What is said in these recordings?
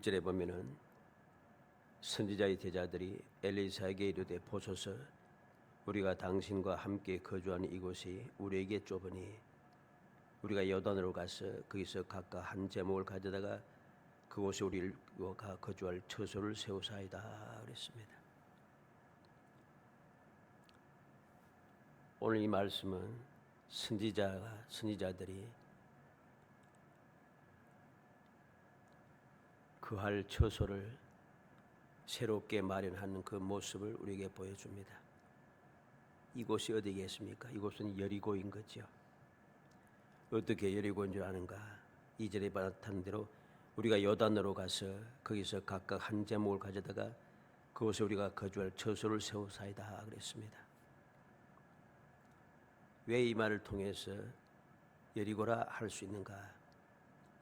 1절에 보면은 선지자의 제자들이 엘리사에게 이르되 보소서 우리가 당신과 함께 거주하는 이곳이 우리에게 좁으니 우리가 요단으로 가서 거기서 각각 한 제목을 가져다가 그곳에 우리가 거주할 처소를 세우사이다 그랬습니다. 오늘 이 말씀은 선지자들이 그할 처소를 새롭게 마련하는 그 모습을 우리에게 보여줍니다. 이곳이 어디겠습니까? 이곳은 여리고인 거죠. 어떻게 여리고인 줄 아는가? 2절에 나타난 대로 우리가 요단으로 가서 거기서 각각 한 제목을 가져다가 그곳에 우리가 거주할 처소를 세우사이다 그랬습니다. 왜 이 말을 통해서 여리고라 할 수 있는가?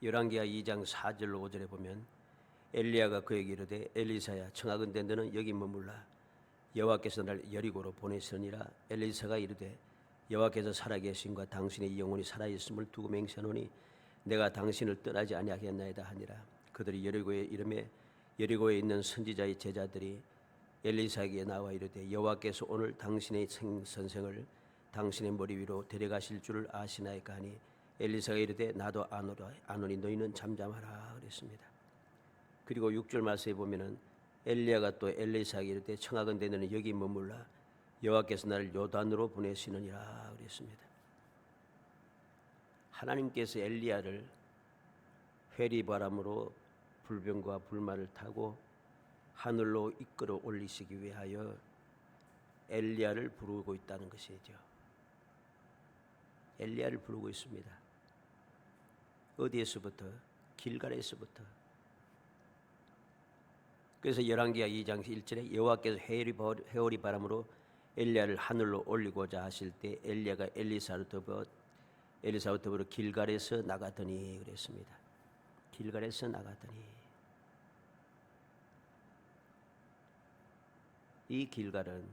열왕기하 2장 4절로 5절에 보면 엘리야가 그에게 이르되 엘리사야 청하건대 너는 여기 머물라 여호와께서 날 여리고로 보내시니라. 엘리사가 이르되 여호와께서 살아계심과 당신의 영혼이 살아있음을 두고 맹세하노니 내가 당신을 떠나지 아니하겠나이다 하니라. 그들이 여리고에 이르매 여리고에 있는 선지자의 제자들이 엘리사에게 나와 이르되 여호와께서 오늘 당신의 선생을 당신의 머리 위로 데려가실 줄을 아시나이까 하니 엘리사가 이르되 나도 아노니 너희는 잠잠하라 그랬습니다. 그리고 6절 말씀에 보면은 엘리야가 또 엘리사에게 이르되 청하건대 너는 여기 머물라 여호와께서 나를 요단으로 보내시느니라 그랬습니다. 하나님께서 엘리야를 회리바람으로 불병과 불말을 타고 하늘로 이끌어 올리시기 위하여 엘리야를 부르고 있다는 것이죠. 엘리야를 부르고 있습니다. 어디에서부터? 길갈에서부터. 그래서 열왕기하 2장 1절에 여호와께서 회오리 바람으로 엘리야를 하늘로 올리고자 하실 때 엘리야가 엘리사와 더불어 길갈에서 나가더니 그랬습니다. 길갈에서 나가더니 이 길갈은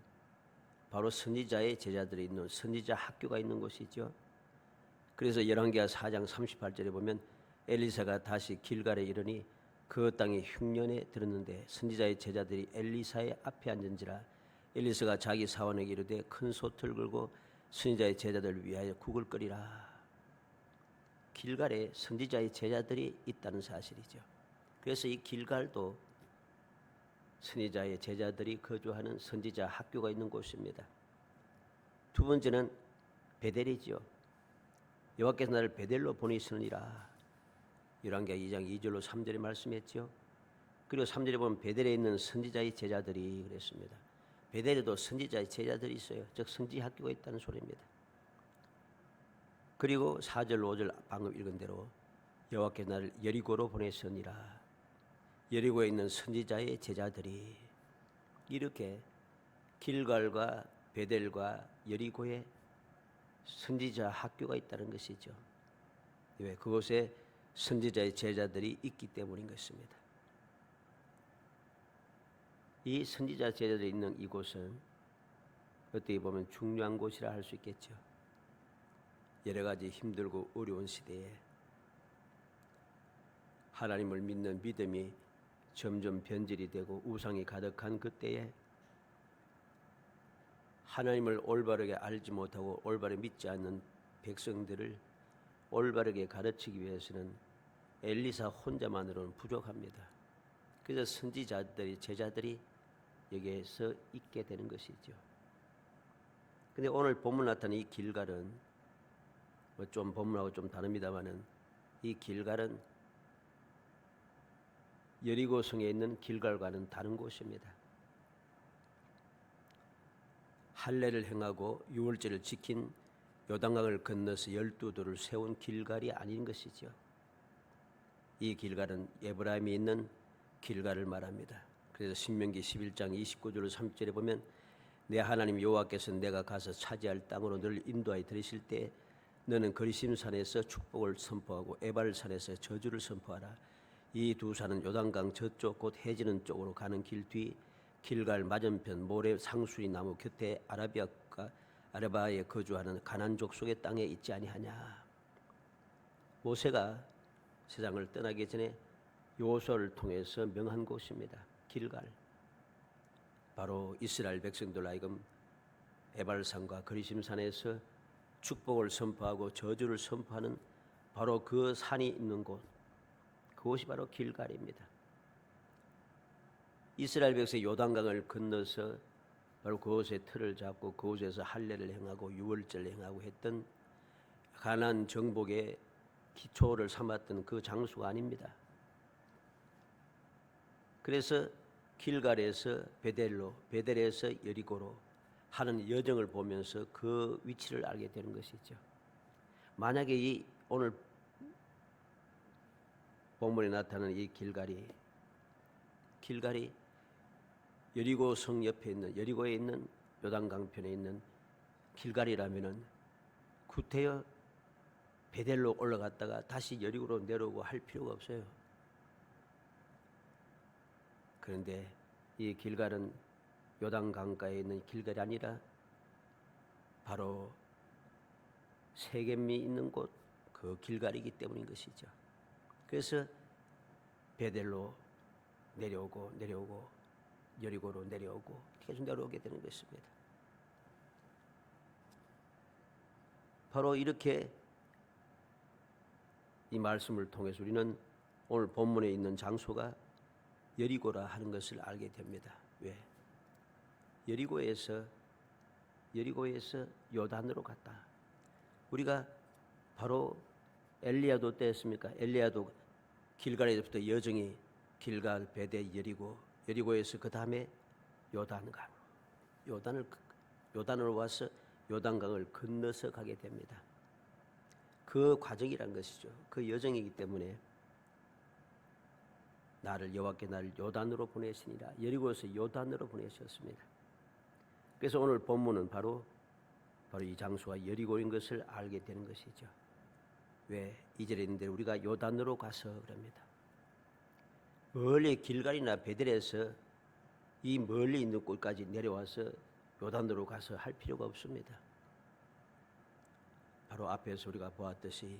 바로 선지자의 제자들이 있는 선지자 학교가 있는 곳이죠. 그래서 열왕기하 4장 38절에 보면 엘리사가 다시 길갈에 이르니 그 땅이 흉년에 들었는데 선지자의 제자들이 엘리사의 앞에 앉은지라. 엘리사가 자기 사원에게 이르되 큰 솥을 걸고 선지자의 제자들을 위하여 국을 끓이라. 길갈에 선지자의 제자들이 있다는 사실이죠. 그래서 이 길갈도 선지자의 제자들이 거주하는 선지자 학교가 있는 곳입니다. 두 번째는 베델이죠. 여호와께서 나를 베델로 보내시느니라. 열왕기하 2장 2절로 3절에 말씀했죠. 그리고 3절에 보면 베델에 있는 선지자의 제자들이 그랬습니다. 베델에도 선지자의 제자들이 있어요. 즉 선지 학교가 있다는 소리입니다. 그리고 4절 5절 방금 읽은 대로 여호와께서 나를 여리고로 보내시니라. 여리고에 있는 선지자의 제자들이 이렇게 길갈과 베델과 여리고에 선지자 학교가 있다는 것이죠. 왜? 그곳에 선지자의 제자들이 있기 때문인 것입니다. 이 선지자 제자들이 있는 이곳은 어떻게 보면 중요한 곳이라 할 수 있겠죠. 여러 가지 힘들고 어려운 시대에 하나님을 믿는 믿음이 점점 변질이 되고 우상이 가득한 그때에 하나님을 올바르게 알지 못하고 올바르게 믿지 않는 백성들을 올바르게 가르치기 위해서는 엘리사 혼자만으로는 부족합니다. 그래서 선지자들이 제자들이 여기에서 있게 되는 것이죠. 근데 오늘 본문 나타난 이 길갈은 좀 본문하고 좀 다릅니다만은 이 길갈은 여리고성에 있는 길갈과는 다른 곳입니다. 할례를 행하고 유월절을 지킨 요단강을 건너서 12도를 세운 길갈이 아닌 것이죠. 이 길갈은 에브라임이 있는 길갈을 말합니다. 그래서 신명기 11장 29절 30절에 보면 내 하나님 여호와께서 내가 가서 차지할 땅으로 너를 인도하여 들이실 때 너는 거리심산에서 축복을 선포하고 에발산에서 저주를 선포하라. 이 두 산은 요단강 저쪽 곧 해지는 쪽으로 가는 길 뒤 길갈 맞은편 모래 상수리 나무 곁에 아라바에 거주하는 가나안 족속의 땅에 있지 아니하냐. 모세가 세상을 떠나기 전에 요소를 통해서 명한 곳입니다. 길갈. 바로 이스라엘 백성들 하여금 에발산과 그리심산에서 축복을 선포하고 저주를 선포하는 바로 그 산이 있는 곳, 그곳이 바로 길갈입니다. 이스라엘 백성이 요단강을 건너서 바로 그곳에 틀을 잡고 그곳에서 할례를 행하고 유월절을 행하고 했던 가나안 정복의 기초를 삼았던 그 장소가 아닙니다. 그래서 길갈에서 베델에서 여리고로 하는 여정을 보면서 그 위치를 알게 되는 것이죠. 만약에 이 오늘 본문에 나타나는 이 길갈이 여리고 성 옆에 있는 여리고에 있는 요단강편에 있는 길갈이라면은 구태여 베델로 올라갔다가 다시 여리고로 내려오고 할 필요가 없어요. 그런데 이 길갈은 요단강가에 있는 길갈이 아니라 바로 세겜이 있는 곳, 그 길갈이기 때문인 것이죠. 그래서 베델로 내려오고 여리고로 내려오고 계속 내려오게 되는 것입니다. 바로 이렇게 이 말씀을 통해서 우리는 오늘 본문에 있는 장소가 여리고라 하는 것을 알게 됩니다. 왜? 여리고에서 요단으로 갔다. 우리가 바로 엘리야도 때였습니까? 엘리야도 길갈에서부터 여정이 길갈, 베델, 여리고에서 그 다음에 요단으로 와서 요단강을 건너서 가게 됩니다. 그 과정이란 것이죠. 그 여정이기 때문에 여호와께 나를 요단으로 보내시니라. 여리고에서 요단으로 보내셨습니다. 그래서 오늘 본문은 바로 이 장소가 여리고인 것을 알게 되는 것이죠. 왜? 2절에 있는데 우리가 요단으로 가서 그럽니다. 멀리 길갈이나 베델에서 이 멀리 있는 곳까지 내려와서 요단으로 가서 할 필요가 없습니다. 바로 앞에서 우리가 보았듯이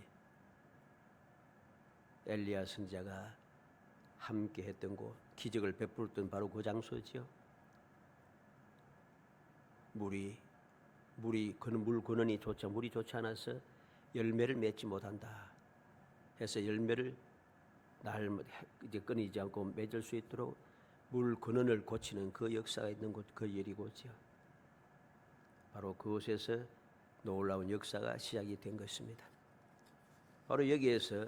엘리야 선지자가 함께 했던 곳, 기적을 베풀었던 바로 그 장소지요. 물이 물 근원이 물이 좋지 않아서 열매를 맺지 못한다 해서 열매를 이제 끊이지 않고 맺을 수 있도록 물 근원을 고치는 그 역사가 있는 곳, 그 여리고지요. 바로 그곳에서 놀라운 역사가 시작이 된 것입니다. 바로 여기에서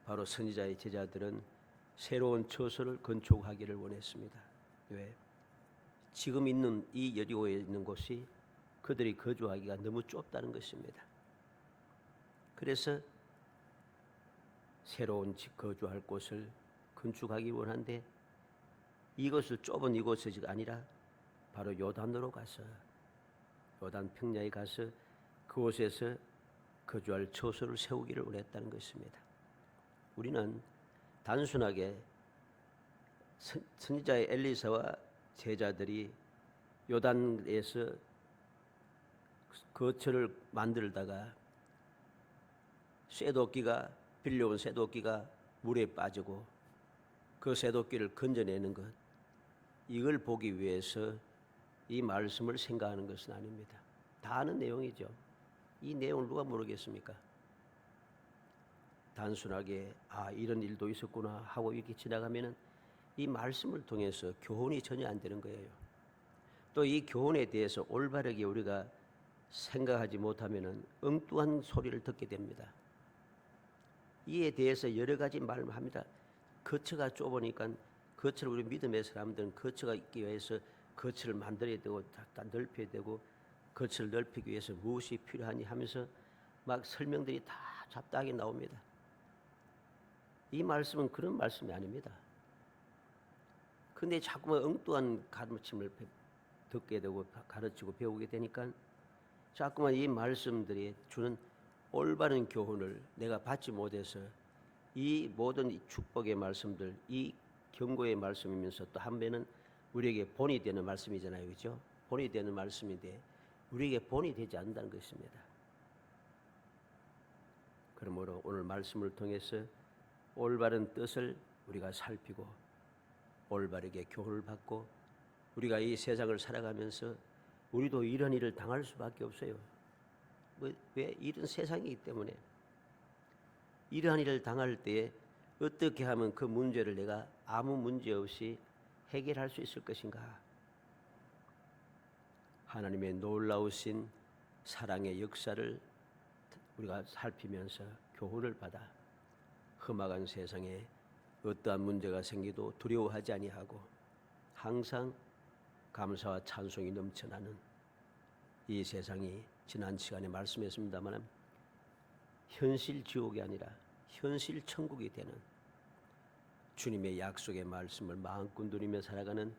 바로 선지자의 제자들은 새로운 처소를 건축하기를 원했습니다. 왜? 지금 있는 이 여리고에 있는 곳이 그들이 거주하기가 너무 좁다는 것입니다. 그래서 새로운 거주할 곳을 건축하기 원한데 이것을 좁은 이곳이 아니라 바로 요단으로 가서 요단 평야에 가서 그곳에서 거주할 처소를 세우기를 원했다는 것입니다. 우리는 단순하게 선지자의 엘리사와 제자들이 요단에서 거처를 만들다가 빌려온 쇠도끼가 물에 빠지고 그 쇠도끼를 건져내는 것, 이걸 보기 위해서 이 말씀을 생각하는 것은 아닙니다. 다 아는 내용이죠. 이 내용을 누가 모르겠습니까? 단순하게 이런 일도 있었구나 하고 이렇게 지나가면은 이 말씀을 통해서 교훈이 전혀 안 되는 거예요. 또 이 교훈에 대해서 올바르게 우리가 생각하지 못하면은 엉뚱한 소리를 듣게 됩니다. 이에 대해서 여러 가지 말을 합니다. 거처가 좁으니까 거처를 우리 믿음의 사람들은 거처가 있기 위해서 거처를 만들어야 되고 다 넓혀야 되고 거처를 넓히기 위해서 무엇이 필요하니 하면서 막 설명들이 다 잡다하게 나옵니다. 이 말씀은 그런 말씀이 아닙니다. 근데 자꾸만 엉뚱한 가르침을 듣게 되고 가르치고 배우게 되니까 자꾸만 이 말씀들이 주는 올바른 교훈을 내가 받지 못해서 이 모든 축복의 말씀들, 이 경고의 말씀이면서 또 한편은 우리에게 본이 되는 말씀이잖아요. 그렇죠? 본이 되는 말씀인데 우리에게 본이 되지 않는다는 것입니다. 그러므로 오늘 말씀을 통해서 올바른 뜻을 우리가 살피고 올바르게 교훈을 받고 우리가 이 세상을 살아가면서 우리도 이런 일을 당할 수밖에 없어요. 왜? 이런 세상이기 때문에. 이러한 일을 당할 때에 어떻게 하면 그 문제를 내가 아무 문제 없이 해결할 수 있을 것인가? 하나님의 놀라우신 사랑의 역사를 우리가 살피면서 교훈을 받아 험악한 세상에 어떠한 문제가 생기도 두려워하지 아니하고 항상 감사와 찬송이 넘쳐나는 이 세상이 지난 시간에 말씀했습니다만 현실 지옥이 아니라 현실 천국이 되는 주님의 약속의 말씀을 마음껏 누리며 살아가는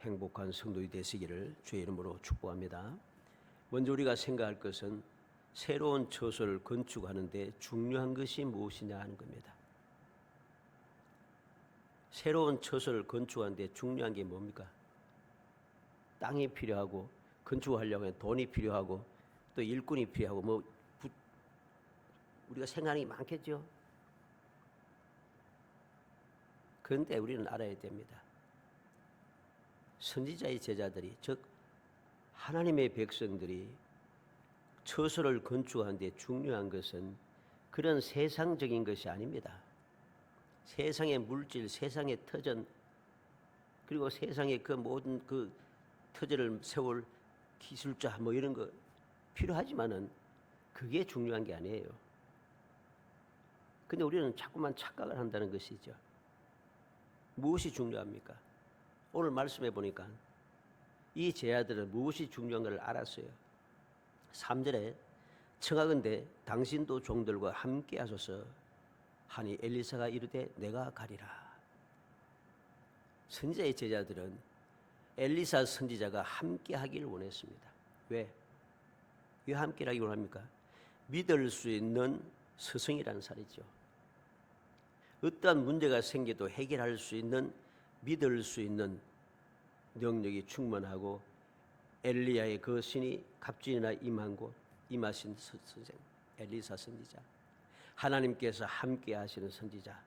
행복한 성도이 되시기를 주의 이름으로 축복합니다. 먼저 우리가 생각할 것은 새로운 처소를 건축하는데 중요한 것이 무엇이냐 하는 겁니다. 새로운 처소를 건축하는데 중요한 게 뭡니까? 땅이 필요하고 건축하려고 하면 돈이 필요하고 또 일꾼이 필요하고 우리가 생각하는 게 많겠죠. 그런데 우리는 알아야 됩니다. 선지자의 제자들이 즉 하나님의 백성들이 처소를 건축하는 데 중요한 것은 그런 세상적인 것이 아닙니다. 세상의 물질, 세상의 터전 그리고 세상의 그 모든 그 터전을 세울 기술자 이런 거 필요하지만은 그게 중요한 게 아니에요. 근데 우리는 자꾸만 착각을 한다는 것이죠. 무엇이 중요합니까? 오늘 말씀해 보니까 이 제자들은 무엇이 중요한 걸 알았어요. 3절에 청하건대 당신도 종들과 함께 하소서 하니 엘리사가 이르되 내가 가리라. 선지자의 제자들은 엘리사 선지자가 함께 하기를 원했습니다. 왜? 왜 함께 하기를 원합니까? 믿을 수 있는 스승이라는 말이죠. 어떠한 문제가 생겨도 해결할 수 있는 믿을 수 있는 능력이 충만하고 엘리야의 그 신이 갑진이나 임하신 선생 엘리사 선지자, 하나님께서 함께 하시는 선지자,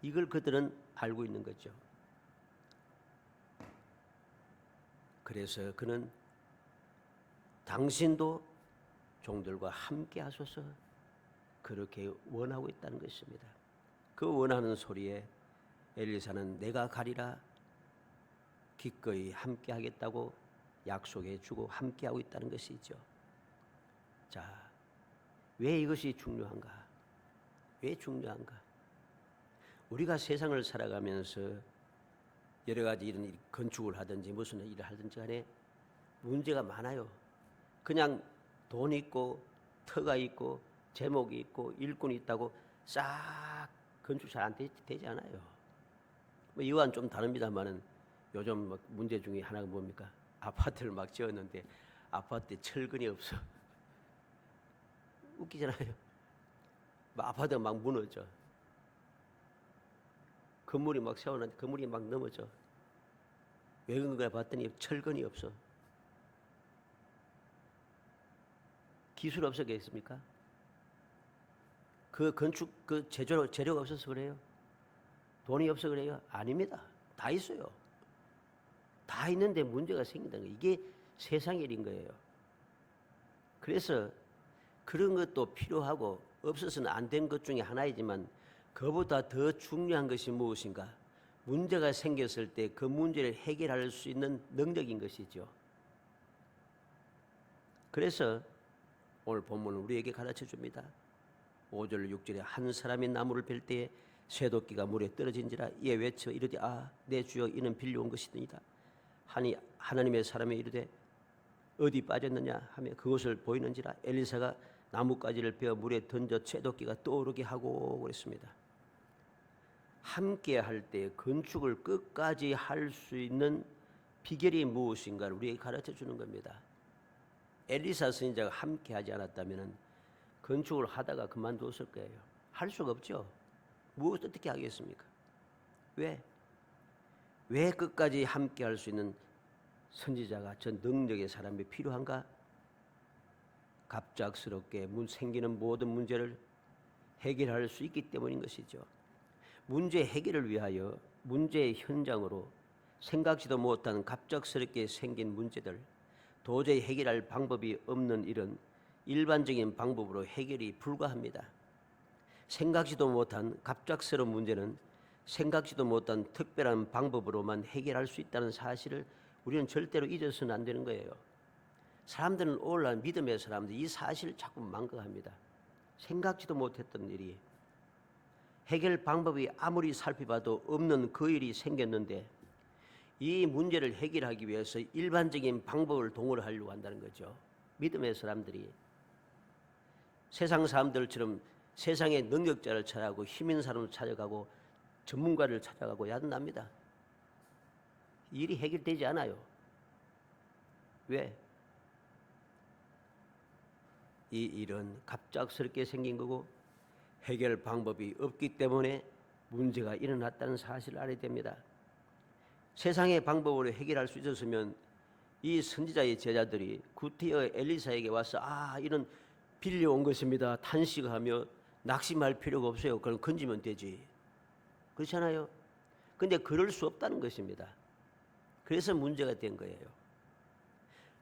이걸 그들은 알고 있는 거죠. 그래서 그는 당신도 종들과 함께 하소서 그렇게 원하고 있다는 것입니다. 그 원하는 소리에 엘리사는 내가 가리라 기꺼이 함께 하겠다고 약속해 주고 함께 하고 있다는 것이죠. 자, 왜 이것이 중요한가? 왜 중요한가? 우리가 세상을 살아가면서 여러 가지 이런 건축을 하든지 무슨 일을 하든지 간에 문제가 많아요. 그냥 돈 있고 터가 있고 제목이 있고 일꾼이 있다고 싹 건축 잘 안 되지 않아요. 이와는 좀 다릅니다만은 요즘 문제 중에 하나가 뭡니까? 아파트를 막 지었는데 아파트에 철근이 없어. 웃기잖아요. 아파트가 막 무너져. 건물이 막 세워놨는데 건물이 막 넘어져. 왜 그런가 봤더니 철근이 없어. 기술 없었겠습니까? 그 건축 그 재료가 없어서 그래요? 돈이 없어 그래요? 아닙니다. 다 있어요. 다 있는데 문제가 생긴다는 거예요. 이게 세상 일인 거예요. 그래서 그런 것도 필요하고 없어서는 안 된 것 중에 하나이지만 그보다 더 중요한 것이 무엇인가? 문제가 생겼을 때 그 문제를 해결할 수 있는 능력인 것이죠. 그래서 오늘 본문은 우리에게 가르쳐 줍니다. 5절 6절에 한 사람이 나무를 벨 때에 쇠도끼가 물에 떨어진지라 이에 외쳐 이르되 내 주여 이는 빌려온 것이니이다 하니 하나님의 사람이 이르되 어디 빠졌느냐 하며 그것을 보이는지라 엘리사가 나뭇가지를 베어 물에 던져 쇠도끼가 떠오르게 하고 그랬습니다. 함께 할 때 건축을 끝까지 할 수 있는 비결이 무엇인가를 우리에게 가르쳐 주는 겁니다. 엘리사 선지자가 함께 하지 않았다면 건축을 하다가 그만두었을 거예요. 할 수가 없죠. 무엇 어떻게 하겠습니까? 왜 끝까지 함께 할 수 있는 선지자가 저 능력의 사람이 필요한가? 갑작스럽게 생기는 모든 문제를 해결할 수 있기 때문인 것이죠. 문제 해결을 위하여 문제의 현장으로 생각지도 못한 갑작스럽게 생긴 문제들, 도저히 해결할 방법이 없는 일은 일반적인 방법으로 해결이 불가합니다. 생각지도 못한 갑작스러운 문제는 생각지도 못한 특별한 방법으로만 해결할 수 있다는 사실을 우리는 절대로 잊어서는 안 되는 거예요. 사람들은 오늘날 믿음의 사람들 이 사실을 자꾸 망각합니다. 생각지도 못했던 일이 해결 방법이 아무리 살펴봐도 없는 그 일이 생겼는데 이 문제를 해결하기 위해서 일반적인 방법을 동원하려고 한다는 거죠. 믿음의 사람들이 세상 사람들처럼 세상의 능력자를 찾아가고 힘 있는 사람을 찾아가고 전문가를 찾아가고 야단납니다. 일이 해결되지 않아요. 왜? 이 일은 갑작스럽게 생긴 거고 해결 방법이 없기 때문에 문제가 일어났다는 사실을 알아야 됩니다. 세상의 방법으로 해결할 수 있었으면 이 선지자의 제자들이 구티어 엘리사에게 와서 이런 빌려온 것입니다. 탄식하며 낙심할 필요가 없어요. 그럼 건지면 되지. 그렇잖아요. 근데 그럴 수 없다는 것입니다. 그래서 문제가 된 거예요.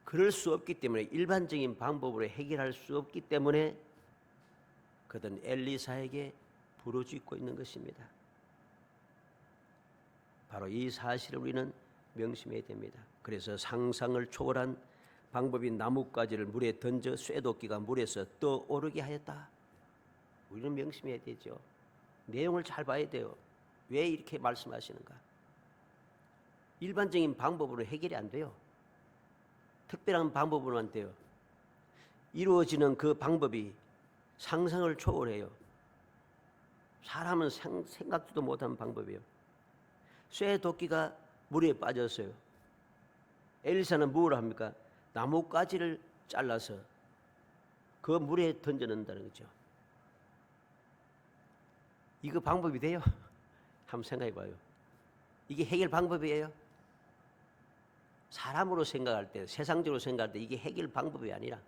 그럴 수 없기 때문에 일반적인 방법으로 해결할 수 없기 때문에 그들은 엘리사에게 부르짖고 있는 것입니다. 바로 이 사실을 우리는 명심해야 됩니다. 그래서 상상을 초월한 방법인 나뭇가지를 물에 던져 쇠도끼가 물에서 떠오르게 하였다. 우리는 명심해야 되죠. 내용을 잘 봐야 돼요. 왜 이렇게 말씀하시는가? 일반적인 방법으로 해결이 안 돼요. 특별한 방법으로만 돼요. 이루어지는 그 방법이 상상을 초월해요. 사람은 생각지도 못한 방법이에요. 쇠도끼가 물에 빠졌어요. 엘리사는 뭘 합니까? 나뭇가지를 잘라서 그 물에 던져낸다는 거죠. 이거 방법이 돼요? 한번 생각해 봐요. 이게 해결 방법이에요? 사람으로 생각할 때, 세상적으로 생각할 때 이게 해결 방법이 아니라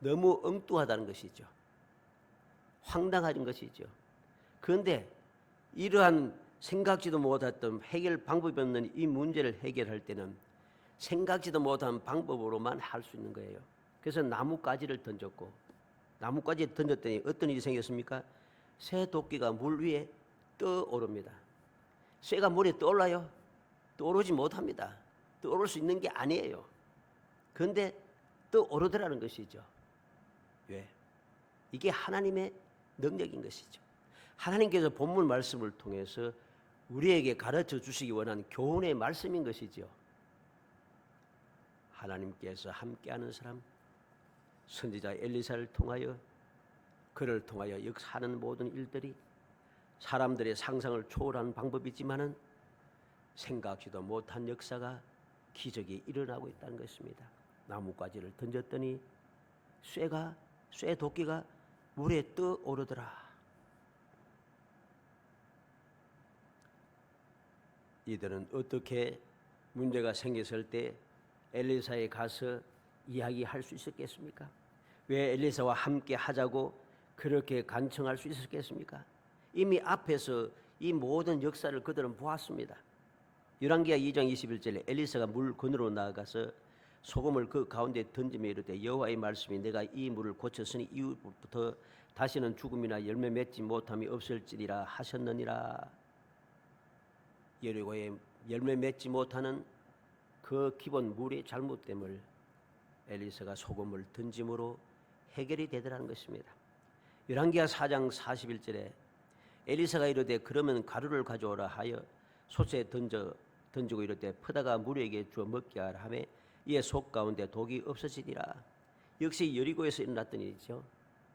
너무 엉뚱하다는 것이죠. 황당한 것이죠. 그런데 이러한 생각지도 못했던 해결 방법이 없는 이 문제를 해결할 때는 생각지도 못한 방법으로만 할 수 있는 거예요. 그래서 나뭇가지를 던졌고 나뭇가지에 던졌더니 어떤 일이 생겼습니까? 쇠도끼가 물 위에 떠오릅니다. 쇠가 물에 떠올라요? 떠오르지 못합니다. 떠오를 수 있는 게 아니에요. 그런데 떠오르더라는 것이죠. 왜? 이게 하나님의 능력인 것이죠. 하나님께서 본문 말씀을 통해서 우리에게 가르쳐 주시기 원하는 교훈의 말씀인 것이죠. 하나님께서 함께하는 사람, 선지자 엘리사를 통하여 그를 통하여 역사하는 모든 일들이 사람들의 상상을 초월한 방법이지만은 생각지도 못한 역사가 기적이 일어나고 있다는 것입니다. 나뭇가지를 던졌더니 쇠도끼가 물에 떠오르더라. 이들은 어떻게 문제가 생겼을 때 엘리사에 가서 이야기할 수 있었겠습니까? 왜 엘리사와 함께 하자고 그렇게 간청할 수 있었겠습니까? 이미 앞에서 이 모든 역사를 그들은 보았습니다. 열왕기하 2장 21절에 엘리사가 물 건너로 나아가서 소금을 그 가운데 던지며 이르되 여호와의 말씀이 내가 이 물을 고쳤으니 이후부터 다시는 죽음이나 열매 맺지 못함이 없을지니라 하셨느니라. 여리고에 열매 맺지 못하는 그 기본 물의 잘못됨을 엘리사가 소금을 던짐으로 해결이 되더라는 것입니다. 열왕기하 4장 41절에 엘리사가 이르되 그러면 가루를 가져오라 하여 솥에 던지고 이르되 퍼다가 무리에게 주어 먹게 하라 하며 이에 속 가운데 독이 없어지니라. 역시 여리고에서 일어났던 일이죠.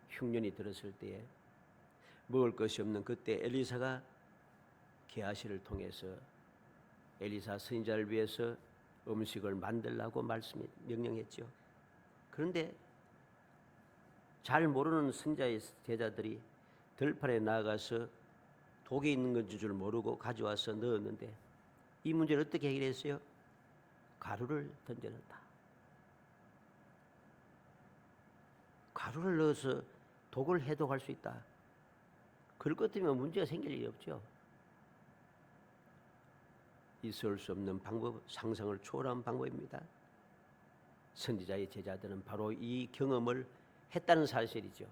흉년이 들었을 때에 먹을 것이 없는 그때 엘리사가 게하시를 통해서 엘리사 선지자를 위해서 음식을 만들라고 명령했죠. 그런데 잘 모르는 선지자의 제자들이 들판에 나가서 독이 있는 건 줄 모르고 가져와서 넣었는데 이 문제를 어떻게 해결했어요? 가루를 던져넣었다. 가루를 넣어서 독을 해독할 수 있다. 그럴 것 같으면 문제가 생길 일이 없죠. 있을 수 없는 방법, 상상을 초월한 방법입니다. 선지자의 제자들은 바로 이 경험을 했다는 사실이죠.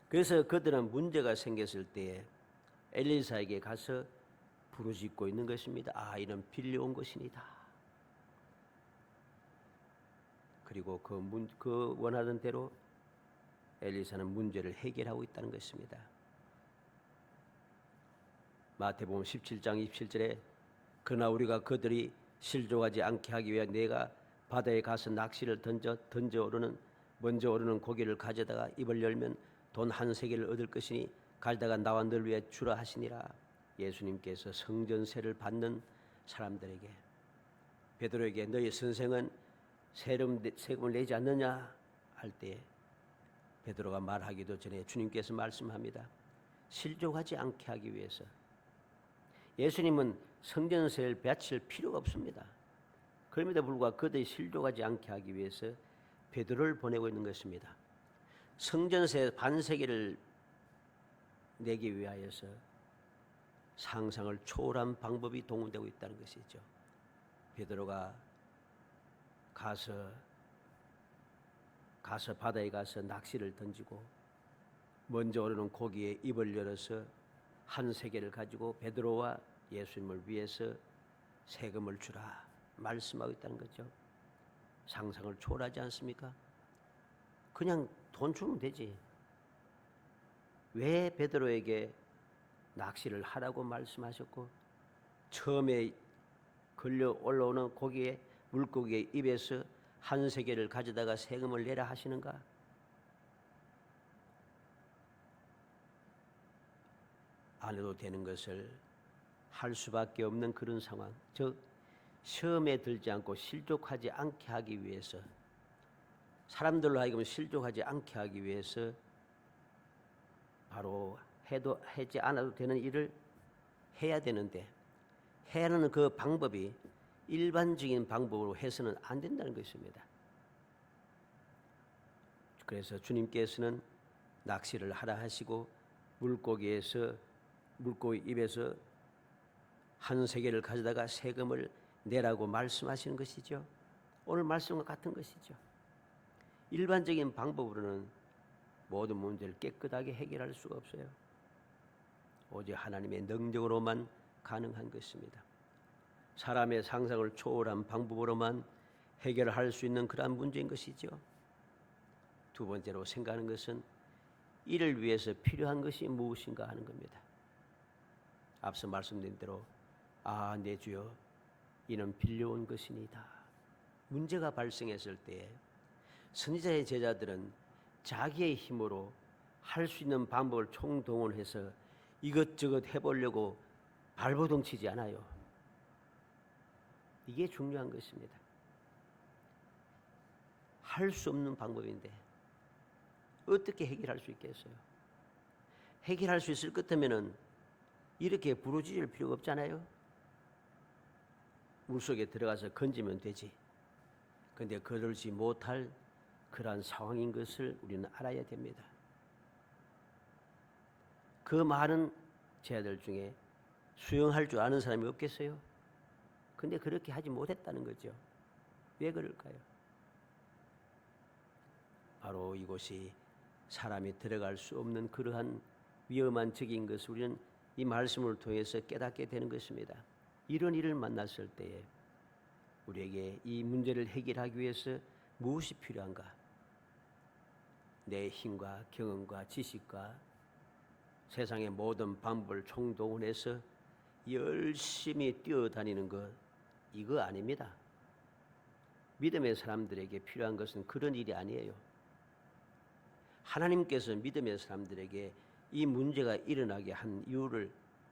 그래서 그들은 문제가 생겼을 때에 엘리사에게 가서 부르짖고 있는 것입니다. 아, 이는 빌려온 것이니다. 그리고 그 원하던 대로 엘리사는 문제를 해결하고 있다는 것입니다. 마태복음 17장 27절에 그러나 우리가 그들이 실족하지 않게 하기 위해 내가 바다에 가서 낚시를 먼저 오르는 고기를 가져다가 입을 열면 돈 한 세겔을 얻을 것이니 가져다가 나와 널 위해 주라 하시니라. 예수님께서 성전세를 받는 사람들에게 베드로에게 너희 선생은 세금을 내지 않느냐 할 때 베드로가 말하기도 전에 주님께서 말씀합니다. 실족하지 않게 하기 위해서. 예수님은 성전세를 바칠 필요가 없습니다. 그럼에도 불구하고 그들이 실족하지 않게 하기 위해서 베드로를 보내고 있는 것입니다. 성전세 반세기를 내기 위하여서 상상을 초월한 방법이 동원되고 있다는 것이죠. 베드로가 가서 바다에 가서 낚시를 던지고 먼저 오르는 고기에 입을 열어서 한 세겔을 가지고 베드로와 예수님을 위해서 세금을 주라 말씀하고 있다는 거죠. 상상을 초월하지 않습니까? 그냥 돈 주면 되지. 왜 베드로에게 낚시를 하라고 말씀하셨고 처음에 걸려 올라오는 물고기의 입에서 한 세겔을 가져다가 세금을 내라 하시는가? 안 해도 되는 것을 할 수밖에 없는 그런 상황, 즉 시험에 들지 않고 실족하지 않게 하기 위해서, 사람들로 하여금 실족하지 않게 하기 위해서 바로 하지 않아도 되는 일을 해야 되는데 해야 하는 그 방법이 일반적인 방법으로 해서는 안 된다는 것입니다. 그래서 주님께서는 낚시를 하라 하시고 물고기 입에서 한 세겔을 가져다가 세금을 내라고 말씀하시는 것이죠. 오늘 말씀과 같은 것이죠. 일반적인 방법으로는 모든 문제를 깨끗하게 해결할 수가 없어요. 오직 하나님의 능력으로만 가능한 것입니다. 사람의 상상을 초월한 방법으로만 해결할 수 있는 그러한 문제인 것이죠. 두 번째로 생각하는 것은 이를 위해서 필요한 것이 무엇인가 하는 겁니다. 앞서 말씀드린 대로 내 주여 이는 빌려온 것이니다. 문제가 발생했을 때에 선지자의 제자들은 자기의 힘으로 할 수 있는 방법을 총동원해서 이것저것 해보려고 발버둥 치지 않아요. 이게 중요한 것입니다. 할 수 없는 방법인데 어떻게 해결할 수 있겠어요? 해결할 수 있을 것 같으면은 이렇게 부르짖을 필요가 없잖아요. 물속에 들어가서 건지면 되지. 그런데 그러지 못할 그러한 상황인 것을 우리는 알아야 됩니다. 그 많은 제자들 중에 수영할 줄 아는 사람이 없겠어요? 근데 그렇게 하지 못했다는 거죠. 왜 그럴까요? 바로 이곳이 사람이 들어갈 수 없는 그러한 위험한 적인 것을 우리는 이 말씀을 통해서 깨닫게 되는 것입니다. 이런 일을 만났을 때에 우리에게 이 문제를 해결하기 위해서 무엇이 필요한가? 내 힘과 경험과 지식과 세상의 모든 방법을 총동원해서 열심히 뛰어다니는 것, 이거 아닙니다. 믿음의 사람들에게 필요한 것은 그런 일이 아니에요. 하나님께서 믿음의 사람들에게 이 문제가 일어나게 한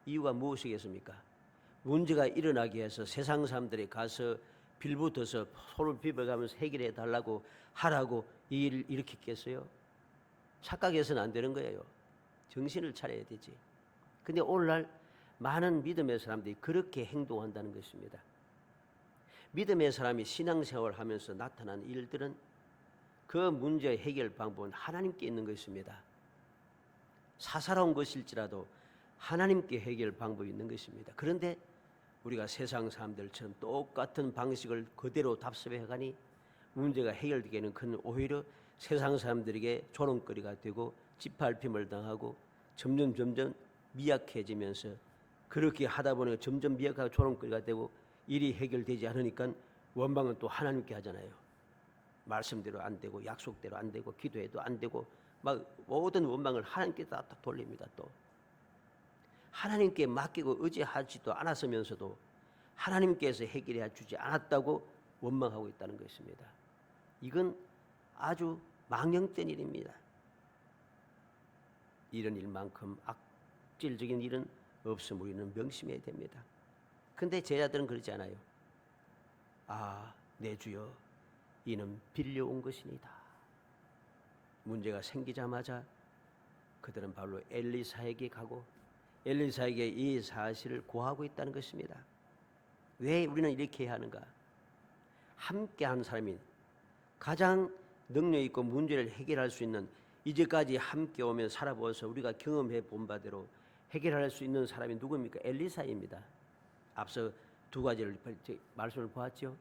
이유가 무엇이겠습니까? 문제가 일어나게 해서 세상 사람들이 가서 빌붙어서 서로 비벼가면서 해결해 달라고 하라고 이 일을 일으켰겠어요? 착각해서는 안 되는 거예요. 정신을 차려야 되지. 근데 오늘날 많은 믿음의 사람들이 그렇게 행동한다는 것입니다. 믿음의 사람이 신앙생활을 하면서 나타난 일들은 그 문제의 해결 방법은 하나님께 있는 것입니다. 사사로운 것일지라도 하나님께 해결 방법이 있는 것입니다. 그런데 우리가 세상 사람들처럼 똑같은 방식을 그대로 답습해 가니 문제가 해결되기에는 그는 오히려 세상 사람들에게 조롱거리가 되고 짓밟힘을 당하고 점점 미약해지면서 그렇게 하다 보니 점점 미약하고 조롱거리가 되고 일이 해결되지 않으니까 원망은 또 하나님께 하잖아요. 말씀대로 안 되고 약속대로 안 되고 기도해도 안 되고 막 모든 원망을 하나님께 다 돌립니다. 또 하나님께 맡기고 의지하지도 않았으면서도 하나님께서 해결해 주지 않았다고 원망하고 있다는 것입니다. 이건 아주 망령된 일입니다. 이런 일만큼 악질적인 일은 없음 우리는 명심해야 됩니다. 근데 제자들은 그러지 않아요. 아, 내 주여, 이는 빌려온 것이니다. 문제가 생기자마자 그들은 바로 엘리사에게 가고 엘리사에게 이 사실을 고하고 있다는 것입니다. 왜 우리는 이렇게 해야 하는가? 함께하는 사람이 가장 능력 있고 문제를 해결할 수 있는, 이제까지 함께 오면 살아보아서 우리가 경험해 본 바대로 해결할 수 있는 사람이 누굽니까? 엘리사입니다. 앞서 두 가지를 말씀을 보았죠.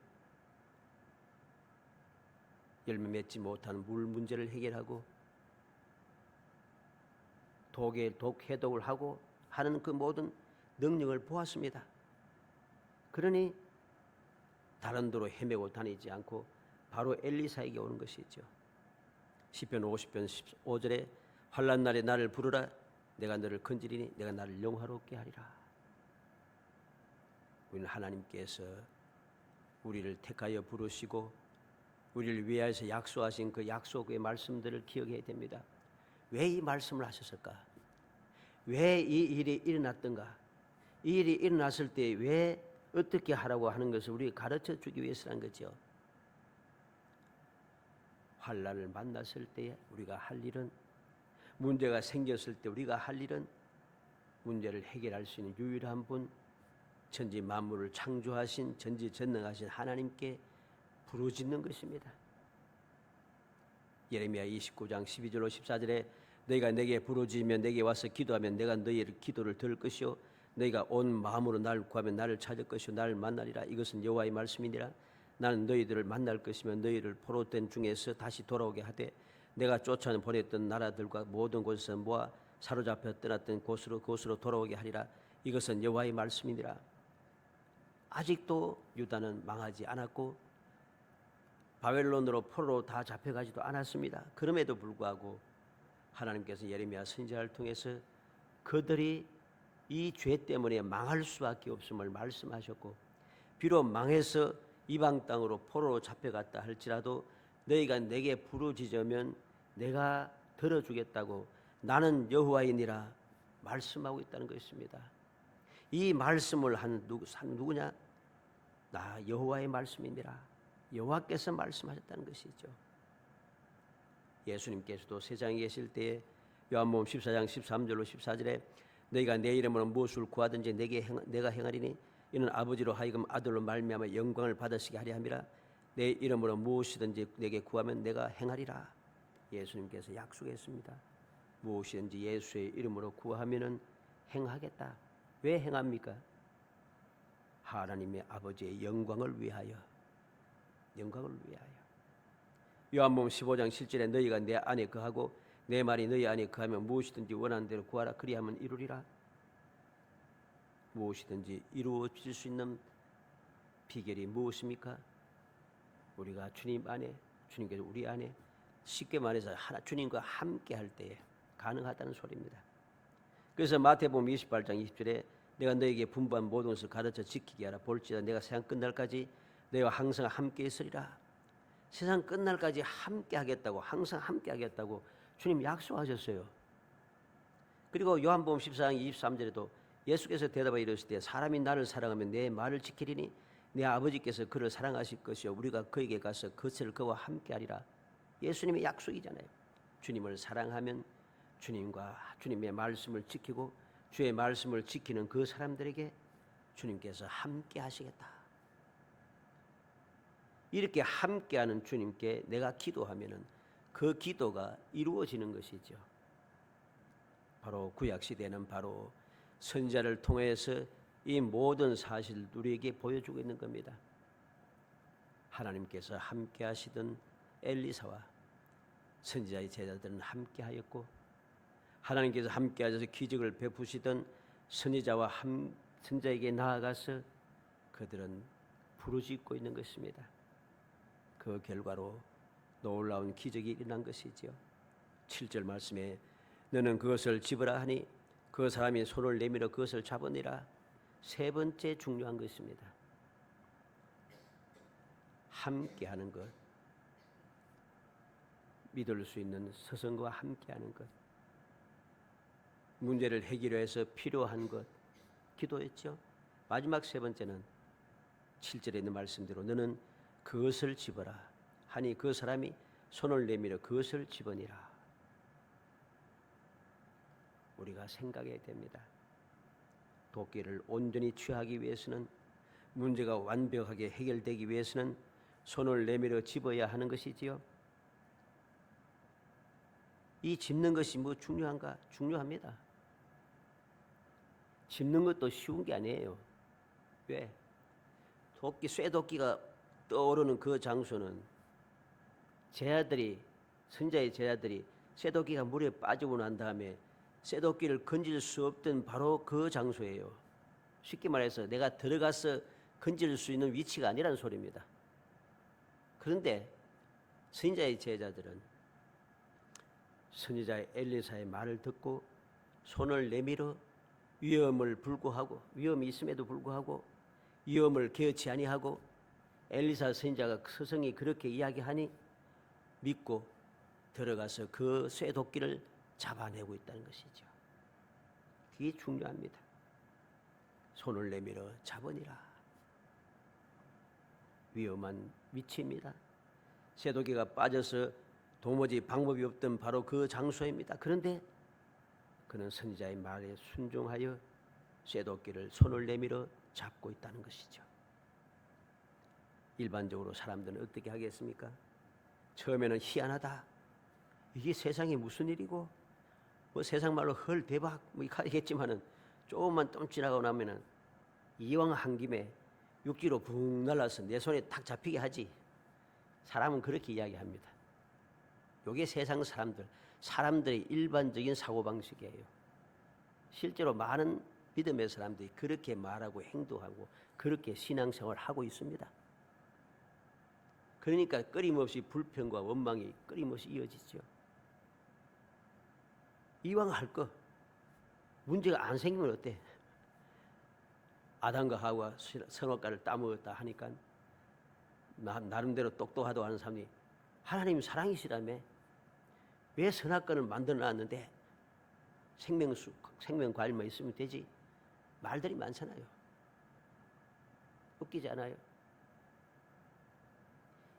열매 맺지 못하는 물 문제를 해결하고 독 해독을 하고 하는 그 모든 능력을 보았습니다. 그러니 다른 데로 헤매고 다니지 않고 바로 엘리사에게 오는 것이죠. 시편 50편 15절에 환난 날에 나를 부르라, 내가 너를 건지리니 내가 나를 영화롭게 하리라. 우리는 하나님께서 우리를 택하여 부르시고 우리를 위하여서 약속하신 그 약속의 말씀들을 기억해야 됩니다. 왜 이 말씀을 하셨을까? 왜 이 일이 일어났던가? 이 일이 일어났을 때 왜 어떻게 하라고 하는 것을 우리가 가르쳐 주기 위해서란 거죠. 환난을 만났을 때 우리가 할 일은, 문제가 생겼을 때 우리가 할 일은 문제를 해결할 수 있는 유일한 분, 천지 만물을 창조하신 전지전능하신 하나님께 부르짖는 것입니다. 예레미야 29장 12절로 14절에 너희가 내게 부르짖으면 내게 와서 기도하면 내가 너희의 기도를 들을 것이요 너희가 온 마음으로 나를 구하면 나를 찾을 것이요 나를 만나리라. 이것은 여호와의 말씀이니라. 나는 너희들을 만날 것이며 너희를 포로된 중에서 다시 돌아오게 하되 내가 쫓아 보냈던 나라들과 모든 곳에서 모아 사로잡혀 떠났던 곳으로 돌아오게 하리라. 이것은 여호와의 말씀이니라. 아직도 유다는 망하지 않았고 바벨론으로 포로로 다 잡혀가지도 않았습니다. 그럼에도 불구하고 하나님께서 예레미야 선지자를 통해서 그들이 이 죄 때문에 망할 수밖에 없음을 말씀하셨고, 비록 망해서 이방 땅으로 포로로 잡혀갔다 할지라도 너희가 내게 부르짖으면 내가 들어주겠다고 나는 여호와이니라 말씀하고 있다는 것입니다. 이 말씀을 한 누구냐? 나 여호와의 말씀이니라. 여호와께서 말씀하셨다는 것이죠. 예수님께서도 세상에 계실 때에 요한복음 14장 13절로 14절에 너희가 내 이름으로 무엇을 구하든지 내가 행하리니 이는 아버지로 하여금 아들로 말미암아 영광을 받으시게 하려 함이라. 내 이름으로 무엇이든지 내게 구하면 내가 행하리라. 예수님께서 약속했습니다. 무엇이든지 예수의 이름으로 구하면은 행하겠다. 왜 행합니까? 하나님의 아버지의 영광을 위하여. 영광을 위하여. 요한복음 15장 7절에 너희가 내 안에 거하고 내 말이 너희 안에 거하면 무엇이든지 원하는 대로 구하라. 그리하면 이루리라. 무엇이든지 이루어질 수 있는 비결이 무엇입니까? 우리가 주님 안에, 주님께서 우리 안에, 쉽게 말해서 주님과 함께 할 때에 가능하다는 소리입니다. 그래서 마태복음 28장 20절에 내가 너에게 분부한 모든 것을 가르쳐 지키게 하라. 볼지어다 내가 세상 끝날까지 너희와 항상 함께 있으리라. 세상 끝날까지 함께 하겠다고, 항상 함께 하겠다고 주님 약속하셨어요. 그리고 요한복음 14장 23절에도 예수께서 대답하여 이르시되 사람이 나를 사랑하면 내 말을 지키리니 내 아버지께서 그를 사랑하실 것이요 우리가 그에게 가서 그것을 그와 함께 하리라. 예수님의 약속이잖아요. 주님을 사랑하면 주님과 주님의 말씀을 지키고 주의 말씀을 지키는 그 사람들에게 주님께서 함께 하시겠다. 이렇게 함께하는 주님께 내가 기도하면은 그 기도가 이루어지는 것이죠. 바로 구약 시대는 바로 선지자를 통해서 이 모든 사실을 우리에게 보여주고 있는 겁니다. 하나님께서 함께 하시던 엘리사와 선지자의 제자들은 함께 하였고, 하나님께서 함께 하셔서 기적을 베푸시던 선지자와 선지자에게 나아가서 그들은 부르짖고 있는 것입니다. 그 결과로 놀라운 기적이 일어난 것이지요. 7절 말씀에 너는 그것을 집으라 하니 그 사람이 손을 내밀어 그것을 잡으니라. 세 번째 중요한 것입니다. 함께하는 것, 믿을 수 있는 스승과 함께하는 것, 문제를 해결해서 필요한 것, 기도했죠. 마지막 세 번째는 7절에 있는 말씀대로 너는 그것을 집어라 하니 그 사람이 손을 내밀어 그것을 집으니라. 우리가 생각해야 됩니다. 도끼를 온전히 취하기 위해서는, 문제가 완벽하게 해결되기 위해서는 손을 내밀어 집어야 하는 것이지요. 이 집는 것이 뭐 중요한가? 중요합니다. 집는 것도 쉬운 게 아니에요. 왜? 쇠도끼가 떠오르는 그 장소는 선지자의 제자들이 쇠도끼가 물에 빠지고 난 다음에 쇠도끼를 건질 수 없던 바로 그 장소예요. 쉽게 말해서 내가 들어가서 건질 수 있는 위치가 아니라는 소리입니다. 그런데 선지자의 제자들은 선지자 엘리사의 말을 듣고 손을 내밀어 위험이 있음에도 불구하고 위험을 개의치 아니하고 엘리사 선지자가 스승이 그렇게 이야기하니 믿고 들어가서 그 쇠도끼를 잡아내고 있다는 것이죠. 그게 중요합니다. 손을 내밀어 잡으니라. 위험한 위치입니다. 쇠도끼가 빠져서 도무지 방법이 없던 바로 그 장소입니다. 그런데 그는 선지자의 말에 순종하여 쇠도끼를 손을 내밀어 잡고 있다는 것이죠. 일반적으로 사람들은 어떻게 하겠습니까? 처음에는 희한하다. 이게 세상에 무슨 일이고, 뭐 세상 말로 헐 대박 뭐 하겠지만은 조금만 좀 지나가고 나면은 이왕 한 김에 육지로 붕 날라서 내 손에 탁 잡히게 하지. 사람은 그렇게 이야기합니다. 이게 세상 사람들의 일반적인 사고방식이에요. 실제로 많은 믿음의 사람들이 그렇게 말하고 행동하고 그렇게 신앙생활을 하고 있습니다. 그러니까 끊임없이 불평과 원망이 끊임없이 이어지죠. 이왕 할 거 문제가 안 생기면 어때? 아담과 하와가 선악과를 따먹었다 하니까 나름대로 똑똑하다고 하는 사람이 하나님 사랑이시라며 왜 선악과를 만들어놨는데 생명과일만 있으면 되지. 말들이 많잖아요. 웃기지 않아요?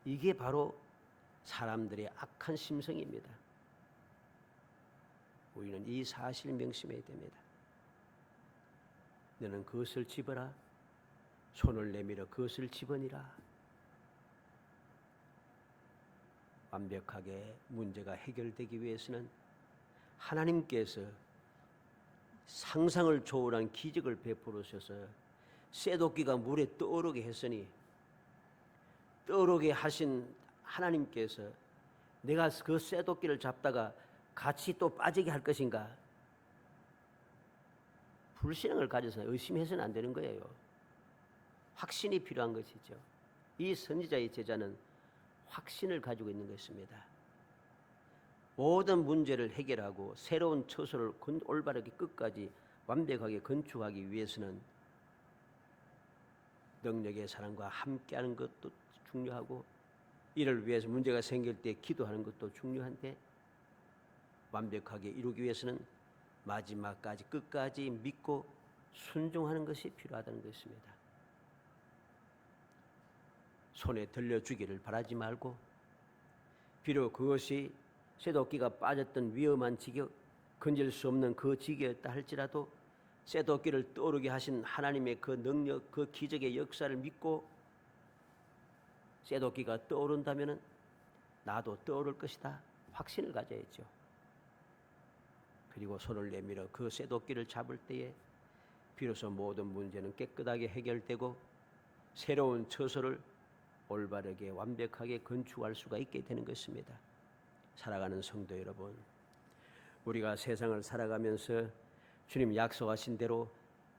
이게 바로 사람들의 악한 심성입니다. 우리는 이 사실을 명심해야 됩니다. 너는 그것을 집어라. 손을 내밀어 그것을 집으니라. 완벽하게 문제가 해결되기 위해서는 하나님께서 상상을 초월한 기적을 베풀으셔서 쇠도끼가 물에 떠오르게 했으니 떠오르게 하신 하나님께서 내가 그 쇠도끼를 잡다가 같이 또 빠지게 할 것인가? 불신앙을 가져서 의심해서는 안 되는 거예요. 확신이 필요한 것이죠. 이 선지자의 제자는 확신을 가지고 있는 것입니다. 모든 문제를 해결하고 새로운 처소를 올바르게 끝까지 완벽하게 건축하기 위해서는 능력의 사람과 함께하는 것도 중요하고, 이를 위해서 문제가 생길 때 기도하는 것도 중요한데, 완벽하게 이루기 위해서는 마지막까지 끝까지 믿고 순종하는 것이 필요하다는 것입니다. 손에 들려주기를 바라지 말고, 비록 그것이 쇠도끼가 빠졌던 위험한 지경, 건질 수 없는 그 지경이었다 할지라도 쇠도끼를 떠오르게 하신 하나님의 그 능력, 그 기적의 역사를 믿고 쇠도끼가 떠오른다면 나도 떠오를 것이다. 확신을 가져야죠. 그리고 손을 내밀어 그 쇠도끼를 잡을 때에 비로소 모든 문제는 깨끗하게 해결되고 새로운 처소를 올바르게 완벽하게 건축할 수가 있게 되는 것입니다. 살아가는 성도 여러분, 우리가 세상을 살아가면서 주님 약속하신 대로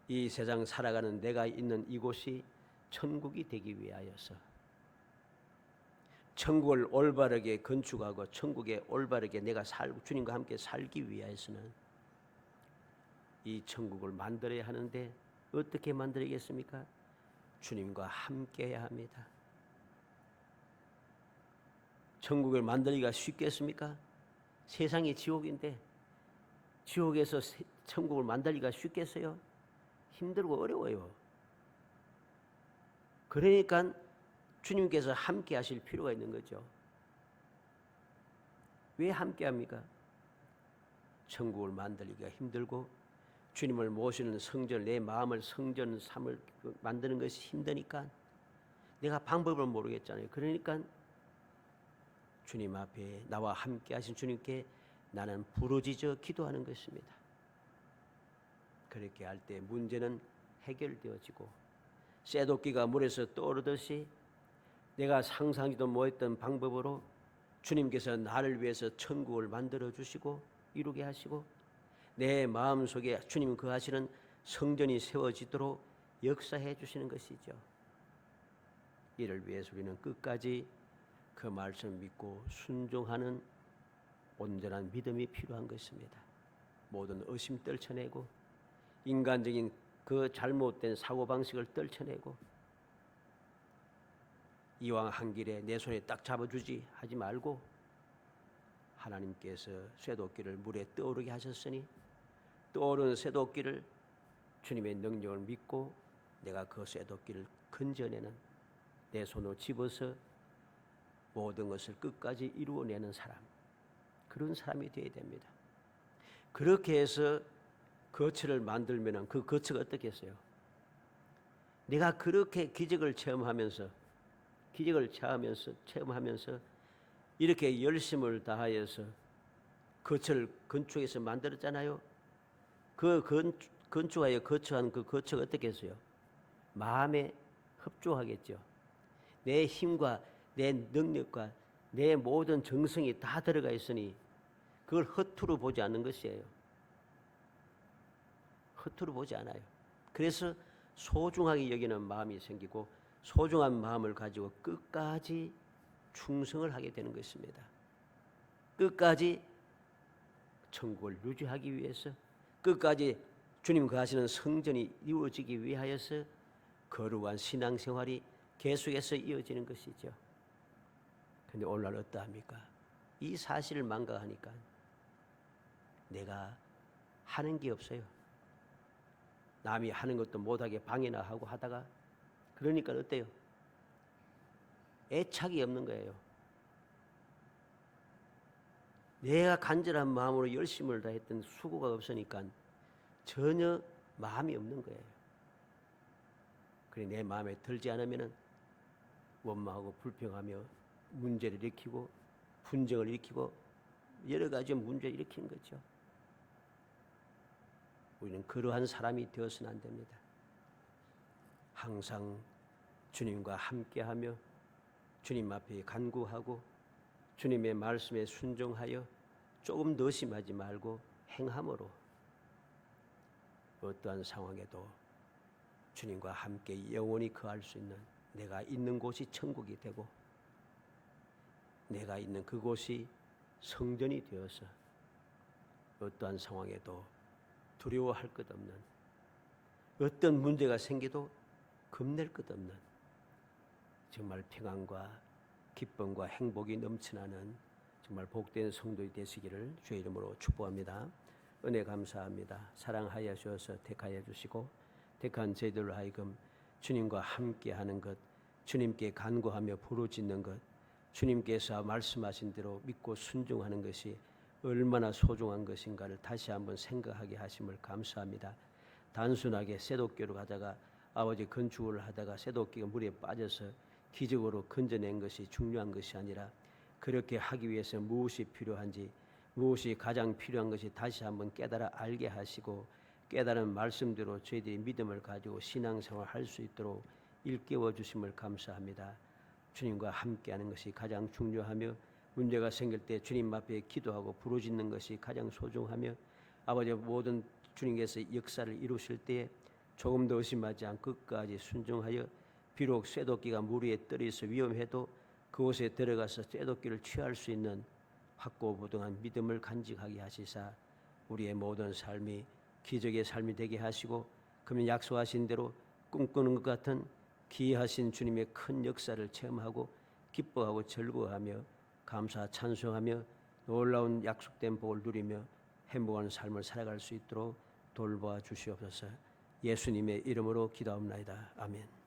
이 세상 살아가는 내가 있는 이곳이 천국이 되기 위하여서, 천국을 올바르게 건축하고 천국에 올바르게 내가 살고 주님과 함께 살기 위해서는 이 천국을 만들어야 하는데 어떻게 만들겠습니까? 주님과 함께 해야 합니다. 천국을 만들기가 쉽겠습니까? 세상이 지옥인데 지옥에서 천국을 만들기가 쉽겠어요? 힘들고 어려워요. 그러니까 주님께서 함께 하실 필요가 있는 거죠. 왜 함께 합니까? 천국을 만들기가 힘들고 주님을 모시는 성전, 내 마음을 성전 삼을 만드는 것이 힘드니까 내가 방법을 모르겠잖아요. 그러니까 주님 앞에 나와 함께 하신 주님께 나는 부르짖어 기도하는 것입니다. 그렇게 할 때 문제는 해결되어지고 쇠도끼가 물에서 떠오르듯이 내가 상상지도 못했던 방법으로 주님께서 나를 위해서 천국을 만들어 주시고 이루게 하시고 내 마음속에 주님 거하시는 성전이 세워지도록 역사해 주시는 것이죠. 이를 위해서 우리는 끝까지 그 말씀 믿고 순종하는 온전한 믿음이 필요한 것입니다. 모든 의심 떨쳐내고 인간적인 그 잘못된 사고방식을 떨쳐내고 이왕 한 길에 내 손에 딱 잡아주지 하지 말고 하나님께서 쇠도끼를 물에 떠오르게 하셨으니 떠오르는 쇠도끼를 주님의 능력을 믿고 내가 그 쇠도끼를 건져내는 내 손으로 집어서 모든 것을 끝까지 이루어내는 사람, 그런 사람이 되어야 됩니다. 그렇게 해서 거처를 만들면 그 거처가 어떻겠어요? 내가 그렇게 기적을 체험하면서 이렇게 열심을 다하여서 거처를 건축해서 만들었잖아요. 그 건축하여 거처한 그 거처가 어떻겠어요? 마음에 협조하겠죠. 내 힘과 내 능력과 내 모든 정성이 다 들어가 있으니 그걸 허투루 보지 않는 것이에요. 허투루 보지 않아요. 그래서 소중하게 여기는 마음이 생기고 소중한 마음을 가지고 끝까지 충성을 하게 되는 것입니다. 끝까지 천국을 유지하기 위해서, 끝까지 주님 거하시는 성전이 이루어지기 위하여서 거룩한 신앙생활이 계속해서 이어지는 것이죠. 그런데 오늘날 어떠합니까? 이 사실을 망각하니까 내가 하는 게 없어요. 남이 하는 것도 못하게 방해나 하고 하다가 그러니까 어때요? 애착이 없는 거예요. 내가 간절한 마음으로 열심을 다했던 수고가 없으니까 전혀 마음이 없는 거예요. 그래 내 마음에 들지 않으면 원망하고 불평하며 문제를 일으키고 분쟁을 일으키고 여러 가지 문제를 일으키는 거죠. 우리는 그러한 사람이 되어서는 안 됩니다. 항상 주님과 함께하며 주님 앞에 간구하고 주님의 말씀에 순종하여 조금 더 의심하지 말고 행함으로 어떠한 상황에도 주님과 함께 영원히 거할 수 있는 내가 있는 곳이 천국이 되고 내가 있는 그곳이 성전이 되어서 어떠한 상황에도 두려워할 것 없는, 어떤 문제가 생겨도 겁낼 것 없는 정말 평안과 기쁨과 행복이 넘쳐나는 정말 복된 성도이 되시기를 주의 이름으로 축복합니다. 은혜 감사합니다. 사랑하여 주셔서 택하여 주시고 택한 저희들로 하여금 주님과 함께하는 것, 주님께 간구하며 부르짖는 것, 주님께서 말씀하신 대로 믿고 순종하는 것이 얼마나 소중한 것인가를 다시 한번 생각하게 하심을 감사합니다. 단순하게 쇠도끼로 가다가 아버지 건축을 하다가 쇠도끼가 물에 빠져서 기적으로 건져낸 것이 중요한 것이 아니라 그렇게 하기 위해서 무엇이 필요한지, 무엇이 가장 필요한 것이 다시 한번 깨달아 알게 하시고 깨달은 말씀대로 저희들이 믿음을 가지고 신앙생활 할 수 있도록 일깨워 주심을 감사합니다. 주님과 함께하는 것이 가장 중요하며 문제가 생길 때 주님 앞에 기도하고 부르짖는 것이 가장 소중하며 아버지 모든 주님께서 역사를 이루실 때에 조금 더 의심하지 않고 끝까지 순종하여 비록 쇠도끼가 물 위에 떨어져 위험해도 그곳에 들어가서 쇠도끼를 취할 수 있는 확고부동한 믿음을 간직하게 하시사 우리의 모든 삶이 기적의 삶이 되게 하시고 그러면 약속하신 대로 꿈꾸는 것 같은 기이하신 주님의 큰 역사를 체험하고 기뻐하고 즐거워하며 감사 찬송하며 놀라운 약속된 복을 누리며 행복한 삶을 살아갈 수 있도록 돌보아 주시옵소서. 예수님의 이름으로 기도합나이다. 아멘.